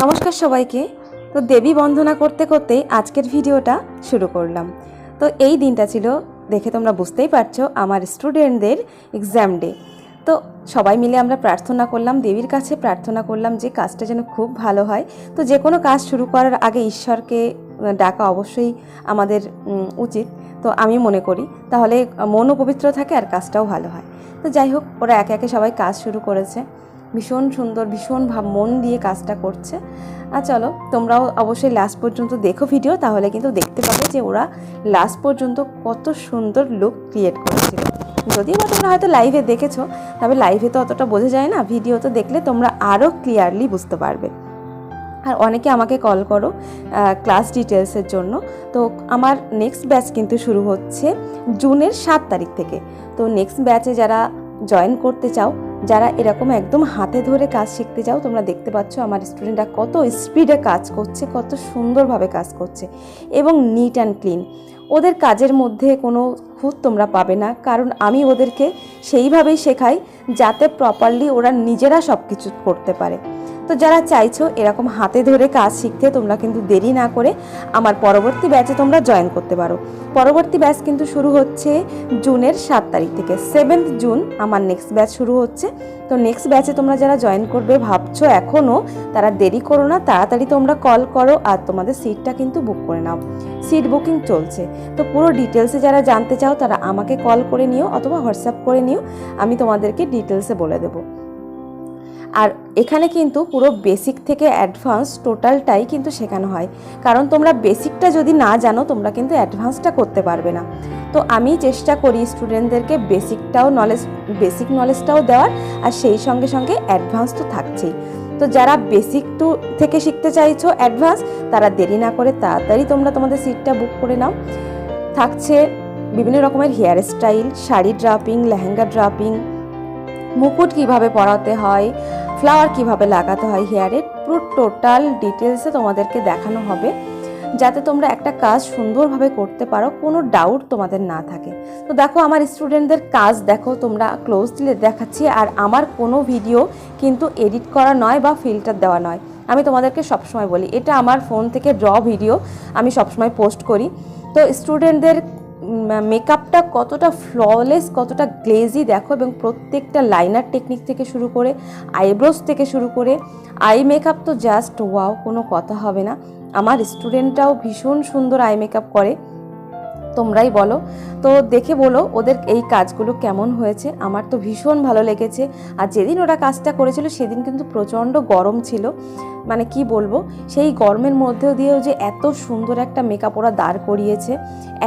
নমস্কার সবাইকে। তো দেবী বন্দনা করতে করতেই আজকের ভিডিওটা শুরু করলাম। তো এই দিনটা ছিল, দেখে তোমরা বুঝতেই পারছো, আমার স্টুডেন্টদের এক্সাম ডে। তো সবাই মিলে আমরা প্রার্থনা করলাম, দেবীর কাছে প্রার্থনা করলাম যে কাজটা যেন খুব ভালো হয়। তো যে কোনো কাজ শুরু করার আগে ঈশ্বরকে ডাকা অবশ্যই আমাদের উচিত। তো আমি মনে করি তাহলে মনও পবিত্র থাকে আর কাজটাও ভালো হয়। তো যাই হোক, ওরা একে একে সবাই কাজ শুরু করেছে। ভীষণ সুন্দর, ভীষণ মন দিয়ে কাজটা করছে। আর চলো তোমরাও অবশ্যই লাস্ট পর্যন্ত দেখো ভিডিও, তাহলে কিন্তু দেখতে পাবে যে ওরা লাস্ট পর্যন্ত কত সুন্দর লুক ক্রিয়েট করেছিল। যদিও বা তোমরা হয়তো লাইভে দেখেছো, তবে লাইভে তো অতটা বোঝা যায় না, ভিডিও তো দেখলে তোমরা আরও ক্লিয়ারলি বুঝতে পারবে। আর অনেকে আমাকে কল করো ক্লাস ডিটেলসের জন্য। তো আমার নেক্সট ব্যাচ কিন্তু শুরু হচ্ছে জুনের 7 তারিখ থেকে। তো নেক্সট ব্যাচে যারা জয়েন করতে চাও, যারা এরকম একদম হাতে ধরে কাজ শিখতে চাও, তোমরা দেখতে পাচ্ছ আমার স্টুডেন্টরা কত স্পিডে কাজ করছে, কত সুন্দরভাবে কাজ করছে এবং নিট অ্যান্ড ক্লিন। ওদের কাজের মধ্যে কোনো খুঁত তোমরা পাবে না, কারণ আমি ওদেরকে সেইভাবেই শেখাই যাতে প্রপারলি ওরা নিজেরা সব কিছু করতে পারে। তো যারা চাইছো এরকম হাতে ধরে কাজ শিখতে, তোমরা কিন্তু দেরি না করে আমার পরবর্তী ব্যাচে তোমরা জয়েন করতে পারো। পরবর্তী ব্যাচ কিন্তু শুরু হচ্ছে জুনের 7 তারিখ থেকে। 7th জুন আমার নেক্সট ব্যাচ শুরু হচ্ছে। তো নেক্সট ব্যাচে তোমরা যারা জয়েন করবে ভাবছো এখনও, তারা দেরি করো না, তাড়াতাড়ি তোমরা কল করো আর তোমাদের সিটটা কিন্তু বুক করে নাও। সিট বুকিং চলছে। তো পুরো ডিটেলসে যারা জানতে চাও তারা আমাকে কল করে নিও অথবা হোয়াটসঅ্যাপ করে নিও, আমি তোমাদেরকে ডিটেলসে বলে দেবো। আর এখানে কিন্তু পুরো বেসিক থেকে অ্যাডভান্স টোটালটাই কিন্তু শেখানো হয়, কারণ তোমরা বেসিকটা যদি না জানো তোমরা কিন্তু অ্যাডভান্সটা করতে পারবে না। তো আমি চেষ্টা করি স্টুডেন্টদেরকে বেসিক নলেজটাও দেওয়ার, আর সেই সঙ্গে সঙ্গে অ্যাডভান্স তো থাকছেই। তো যারা বেসিক থেকে শিখতে চাইছো অ্যাডভান্স, তারা দেরি না করে তাড়াতাড়ি তোমরা তোমাদের সিটটা বুক করে নাও। থাকছে বিভিন্ন রকমের hair style, sari draping, lehenga draping, মুকুট কিভাবে পরাতে হয়, ফ্লাওয়ার কিভাবে লাগাতে হয় হেয়ারে, পুরো টোটাল ডিটেলসে তোমাদেরকে দেখানো হবে, যাতে তোমরা একটা কাজ সুন্দরভাবে করতে পারো, কোনো ডাউট তোমাদের না থাকে। তো দেখো আমার স্টুডেন্টদের কাজ দেখো, তোমরা ক্লোজলি দেখাচ্ছি। আর আমার কোনো ভিডিও কিন্তু এডিট করা নয় বা ফিল্টার দেওয়া নয়। আমি তোমাদেরকে সবসময় বলি এটা আমার ফোন থেকে র ভিডিও আমি সবসময় পোস্ট করি। তো স্টুডেন্টদের মেকআপটা কতটা ফ্ললেস, কতটা গ্লেজি দেখো, এবং প্রত্যেকটা লাইনার টেকনিক থেকে শুরু করে আইব্রোস থেকে শুরু করে আই মেকআপ তো জাস্ট ওয়াও, কোনো কথা হবে না। আমার স্টুডেন্টরাও ভীষণ সুন্দর আই মেকআপ করে, তোমরাই বলো। তো দেখে বলো ওদের এই কাজগুলো কেমন হয়েছে। আমার তো ভীষণ ভালো লেগেছে। আর যেদিন ওরা কাজটা করেছিল সেদিন কিন্তু প্রচণ্ড গরম ছিল, মানে কি বলবো, সেই গরমের মধ্যেও দিয়েও যে এত সুন্দর একটা মেকআপ ওরা দাঁড় করিয়েছে,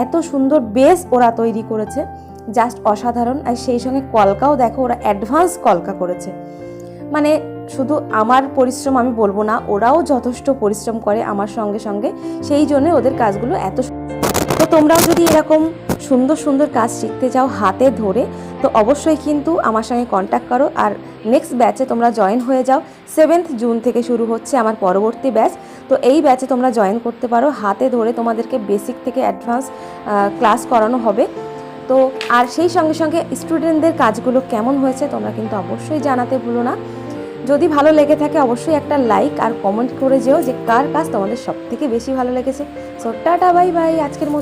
এত সুন্দর বেস ওরা তৈরি করেছে, জাস্ট অসাধারণ। আর সেই সঙ্গে কলকাও দেখো, ওরা অ্যাডভান্স কলকা করেছে। মানে শুধু আমার পরিশ্রম আমি বলবো না, ওরাও যথেষ্ট পরিশ্রম করে আমার সঙ্গে সঙ্গে, সেই জন্য ওদের কাজগুলো এত। তো তোমরাও যদি এরকম সুন্দর সুন্দর কাজ শিখতে চাও হাতে ধরে, তো অবশ্যই কিন্তু আমার সঙ্গে কন্ট্যাক্ট করো আর নেক্সট ব্যাচে তোমরা জয়েন হয়ে যাও। 7th জুন থেকে শুরু হচ্ছে আমার পরবর্তী ব্যাচ। তো এই ব্যাচে তোমরা জয়েন করতে পারো, হাতে ধরে তোমাদেরকে বেসিক থেকে অ্যাডভান্স ক্লাস করানো হবে। তো আর সেই সঙ্গে সঙ্গে স্টুডেন্টদের কাজগুলো কেমন হয়েছে তোমরা কিন্তু অবশ্যই জানাতে ভুলো না। যদি ভালো লেগে থাকে অবশ্যই একটা লাইক আর কমেন্ট করে যেও যে কার কাজ তোমাদের সব থেকে বেশি ভালো লেগেছে। সো টাটা, বাই বাই, আজকের মতো।